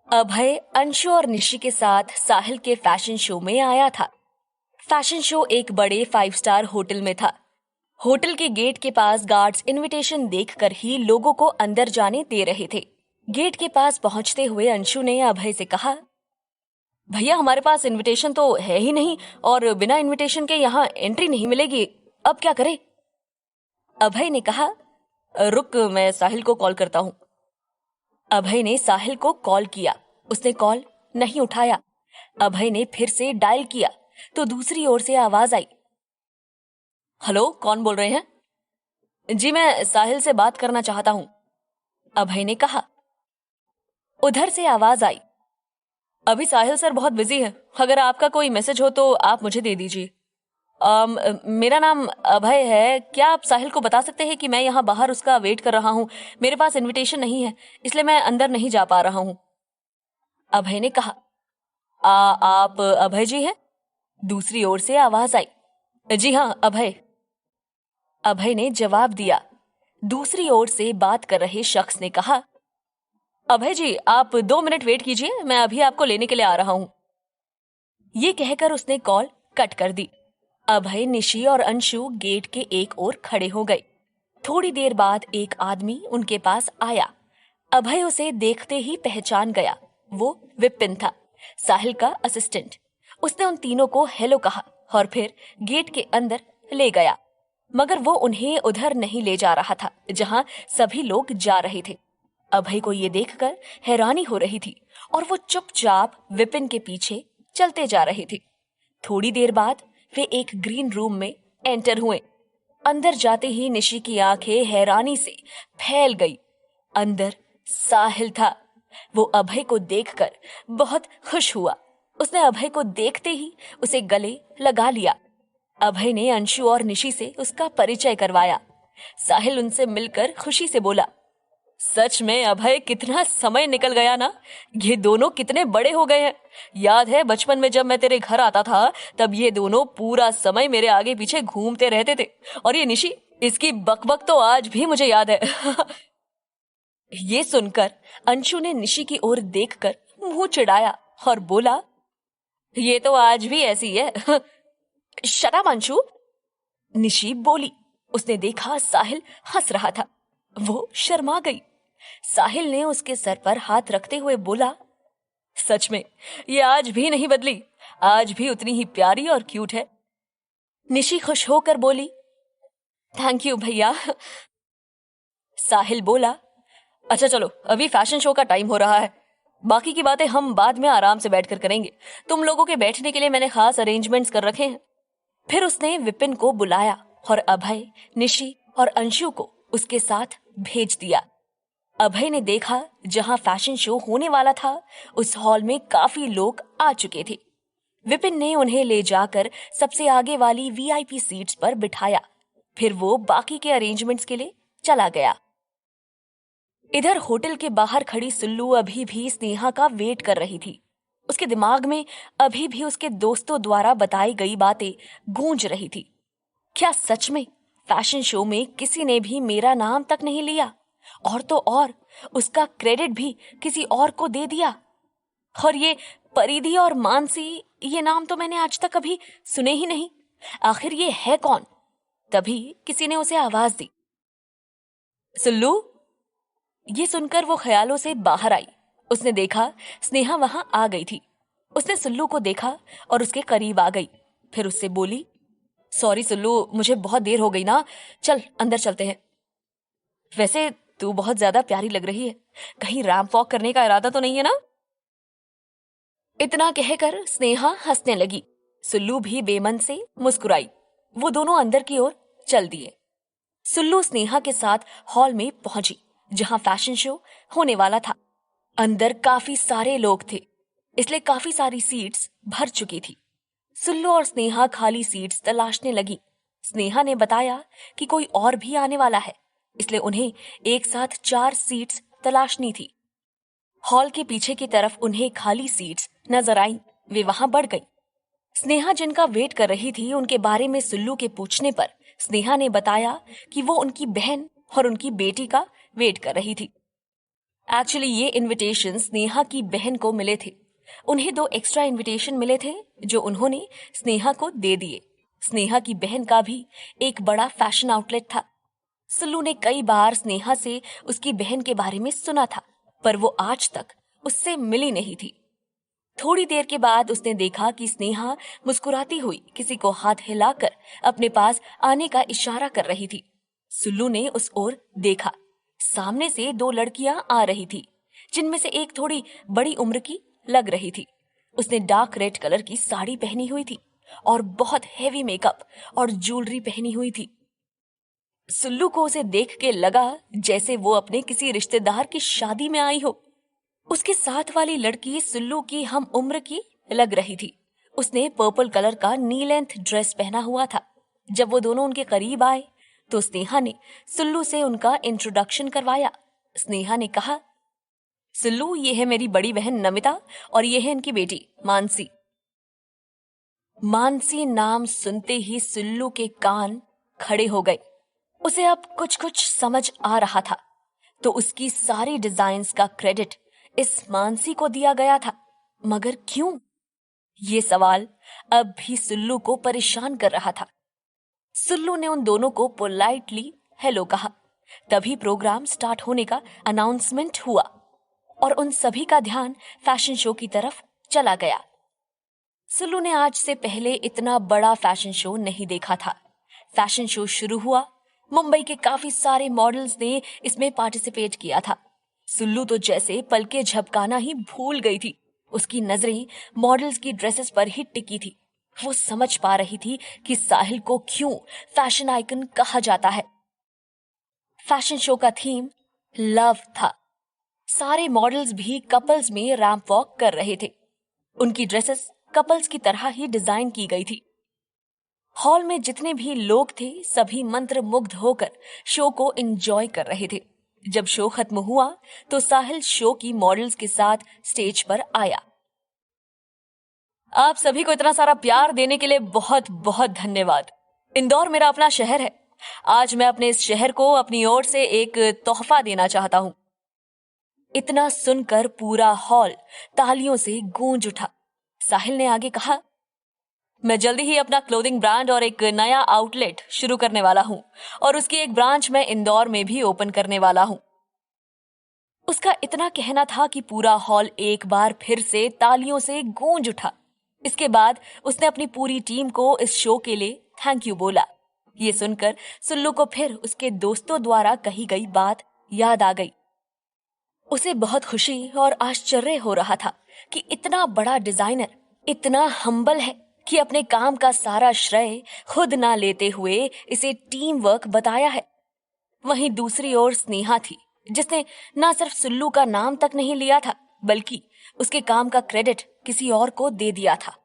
अभय अंशु और निशी के साथ साहिल के फैशन शो में आया था। फैशन शो एक बड़े 5 स्टार होटल में था। होटल के गेट के पास गार्ड्स इनविटेशन देखकर ही लोगों को अंदर जाने दे रहे थे। गेट के पास पहुंचते हुए अंशु ने अभय से कहा, भैया हमारे पास इनविटेशन तो है ही नहीं और बिना इनविटेशन के यहाँ एंट्री नहीं मिलेगी, अब क्या करें? अभय ने कहा, रुक मैं साहिल को कॉल करता हूँ। अभय ने साहिल को कॉल किया, उसने कॉल नहीं उठाया। अभय ने फिर से डायल किया तो दूसरी ओर से आवाज आई, हेलो कौन बोल रहे हैं? जी मैं साहिल से बात करना चाहता हूँ, अभय ने कहा। उधर से आवाज आई, अभी साहिल सर बहुत बिजी है, अगर आपका कोई मैसेज हो तो आप मुझे दे दीजिए। मेरा नाम अभय है, क्या आप साहिल को बता सकते हैं कि मैं यहाँ बाहर उसका वेट कर रहा हूँ, मेरे पास इनविटेशन नहीं है इसलिए मैं अंदर नहीं जा पा रहा हूँ। अभय ने कहा, आप अभय जी हैं? दूसरी ओर से आवाज आई, जी हाँ अभय। अभय ने जवाब दिया। दूसरी ओर से बात कर रहे शख्स ने कहा, अभय जी आप 2 मिनट वेट कीजिए, मैं अभी आपको लेने के लिए आ रहा हूँ। ये कहकर उसने कॉल कट कर दी। अभय, निशी और अंशु गेट के एक ओर खड़े हो गए। थोड़ी देर बाद एक आदमी उनके पास आया। अभय उसे देखते ही पहचान गया, वो विपिन था, साहिल का असिस्टेंट। उसने उन तीनों को हेलो कहा और फिर गेट के अंदर ले गया, मगर वो उन्हें उधर नहीं ले जा रहा था जहां सभी लोग जा रहे थे। अभय को ये देखकर हैरानी हो रही थी और वो चुपचाप विपिन के पीछे चलते जा रहे थे। थोड़ी देर बाद वे एक ग्रीन रूम में एंटर हुए। अंदर जाते ही निशी की आंखें हैरानी से फैल गई। अंदर साहिल था। वो अभय को देखकर बहुत खुश हुआ। उसने अभय को देखते ही उसे गले लगा लिया। अभय ने अंशु और निशी से उसका परिचय करवाया। साहिल उनसे मिलकर खुशी से बोला, सच में अभय कितना समय निकल गया ना, ये दोनों कितने बड़े हो गए हैं। याद है बचपन में जब मैं तेरे घर आता था तब ये दोनों पूरा समय मेरे आगे पीछे घूमते रहते थे, और ये निशी, इसकी बकबक तो आज भी मुझे याद है। ये सुनकर अंशु ने निशी की ओर देखकर मुंह चिढ़ाया और बोला, ये तो आज भी ऐसी है। शट अप अंशु, निशी बोली। उसने देखा साहिल हंस रहा था, वो शर्मा गई। साहिल ने उसके सर पर हाथ रखते हुए बोला, सच में ये आज भी नहीं बदली, आज भी उतनी ही प्यारी और क्यूट है। निशी खुश होकर बोली, थैंक यू भैया। साहिल बोला, अच्छा चलो अभी फैशन शो का टाइम हो रहा है, बाकी की बातें हम बाद में आराम से बैठकर करेंगे। तुम लोगों के बैठने के लिए मैंने खास अरेंजमेंट्स कर रखे हैं। फिर उसने विपिन को बुलाया और अभय, निशी और अंशु को उसके साथ भेज दिया। अभय ने देखा जहां फैशन शो होने वाला था उस हॉल में काफी लोग आ चुके थे। विपिन ने उन्हें ले जाकर सबसे आगे वाली वीआईपी सीट्स पर बिठाया। फिर वो बाकी के अरेंजमेंट्स के लिए चला गया। इधर होटल के बाहर खड़ी सुल्लू अभी भी स्नेहा का वेट कर रही थी। उसके दिमाग में अभी भी उसके दोस्तों द्वारा बताई गई बातें गूंज रही थी। क्या सच में फैशन शो में किसी ने भी मेरा नाम तक नहीं लिया, और तो और उसका क्रेडिट भी किसी और को दे दिया? और ये परिधि और मानसी, ये नाम तो मैंने आज तक कभी सुने ही नहीं। आखिर ये है कौन? तभी किसी ने उसे आवाज दी, सुल्लू। ये सुनकर वो ख्यालों से बाहर आई। उसने देखा स्नेहा वहां आ गई थी। उसने सुल्लू को देखा और उसके करीब आ गई। फिर उससे बोली, सॉरी सुल्लू, मुझे बहुत देर हो गई ना, चल अंदर चलते हैं। वैसे तू बहुत ज्यादा प्यारी लग रही है, कहीं रैंप वॉक करने का इरादा तो नहीं है ना? इतना कहकर स्नेहा हंसने लगी। सुल्लू भी बेमन से मुस्कुराई। वो दोनों अंदर की ओर चल दिए। सुल्लू स्नेहा के साथ हॉल में पहुंची जहां फैशन शो होने वाला था। अंदर काफी सारे लोग थे, इसलिए काफी सारी सीट्स भर चुकी थी। सुल्लू और स्नेहा खाली सीट्स तलाशने लगी। स्नेहा ने बताया कि कोई और भी आने वाला है, इसलिए उन्हें एक साथ 4 सीट्स तलाशनी थी। हॉल के पीछे की तरफ उन्हें खाली सीट्स नजर आई। वे वहां बढ़ गई। स्नेहा जिनका वेट कर रही थी उनके बारे में सुल्लू के पूछने पर स्नेहा ने बताया कि वो उनकी बहन और उनकी बेटी का वेट कर रही थी। एक्चुअली ये इनविटेशन स्नेहा की बहन को मिले थे। उन्हें 2 एक्स्ट्रा इनविटेशन मिले थे जो उन्होंने स्नेहा को दे दिए। स्नेहा की बहन का भी एक बड़ा फैशन आउटलेट था। सुल्लू ने कई बार स्नेहा से उसकी बहन के बारे में सुना था, पर वो आज तक उससे मिली नहीं थी। थोड़ी देर के बाद उसने देखा कि स्नेहा मुस्कुराती हुई किसी को हाथ हिलाकर अपने पास आने का इशारा कर रही थी। सुल्लू ने उस ओर देखा। सामने से 2 लड़कियां आ रही थी, जिनमें से एक थोड़ी बड़ी उम्र की लग रही थी। उसने डार्क रेड कलर की साड़ी पहनी हुई थी और बहुत हेवी मेकअप और ज्वेलरी पहनी हुई थी। सुल्लू को उसे देख के लगा जैसे वो अपने किसी रिश्तेदार की शादी में आई हो। उसके साथ वाली लड़की सुल्लू की हम उम्र की लग रही थी। उसने पर्पल कलर का नी लेंथ ड्रेस पहना हुआ था। जब वो दोनों उनके करीब आए तो स्नेहा ने सुल्लू से उनका इंट्रोडक्शन करवाया। स्नेहा ने कहा, सुल्लू, ये है मेरी बड़ी बहन नमिता और ये है इनकी बेटी मानसी। मानसी नाम सुनते ही सुल्लू के कान खड़े हो गए। उसे अब कुछ कुछ समझ आ रहा था। तो उसकी सारी डिजाइन्स का क्रेडिट इस मानसी को दिया गया था। मगर क्यों? ये सवाल अब भी सुल्लू को परेशान कर रहा था। सुल्लू ने उन दोनों को पोलाइटली हेलो कहा। तभी प्रोग्राम स्टार्ट होने का अनाउंसमेंट हुआ और उन सभी का ध्यान फैशन शो की तरफ चला गया। सुल्लू ने आज से पहले इतना बड़ा फैशन शो नहीं देखा था। फैशन शो शुरू हुआ। मुंबई के काफी सारे मॉडल्स ने इसमें पार्टिसिपेट किया था। सुल्लू तो जैसे पलके झपकाना ही भूल गई थी। उसकी नजरें मॉडल्स की ड्रेसेस पर ही टिकी थी। वो समझ पा रही थी कि साहिल को क्यों फैशन आइकन कहा जाता है। फैशन शो का थीम लव था। सारे मॉडल्स भी कपल्स में रैंप वॉक कर रहे थे। उनकी ड्रेसेस कपल्स की तरह ही डिजाइन की गई थी। हॉल में जितने भी लोग थे सभी मंत्रमुग्ध होकर शो को एंजॉय कर रहे थे। जब शो खत्म हुआ तो साहिल शो की मॉडल्स के साथ स्टेज पर आया। आप सभी को इतना सारा प्यार देने के लिए बहुत बहुत धन्यवाद। इंदौर मेरा अपना शहर है। आज मैं अपने इस शहर को अपनी ओर से एक तोहफा देना चाहता हूँ। इतना सुनकर पूरा हॉल तालियों से गूंज उठा। साहिल ने आगे कहा, मैं जल्दी ही अपना क्लोथिंग ब्रांड और एक नया आउटलेट शुरू करने वाला हूँ और उसकी एक ब्रांच मैं इंदौर में भी ओपन करने वाला हूँ। उसका इतना कहना था कि पूरा हॉल एक बार फिर से तालियों से गूंज उठा। इसके बाद उसने अपनी पूरी टीम को इस शो के लिए थैंक यू बोला। ये सुनकर सुल्लू को फिर उसके दोस्तों द्वारा कही गई बात याद आ गई। उसे बहुत खुशी और आश्चर्य हो रहा था कि इतना बड़ा डिजाइनर इतना हम्बल है कि अपने काम का सारा श्रेय खुद ना लेते हुए इसे टीम वर्क बताया है। वहीं दूसरी ओर स्नेहा थी, जिसने ना सिर्फ सुल्लू का नाम तक नहीं लिया था बल्कि उसके काम का क्रेडिट किसी और को दे दिया था।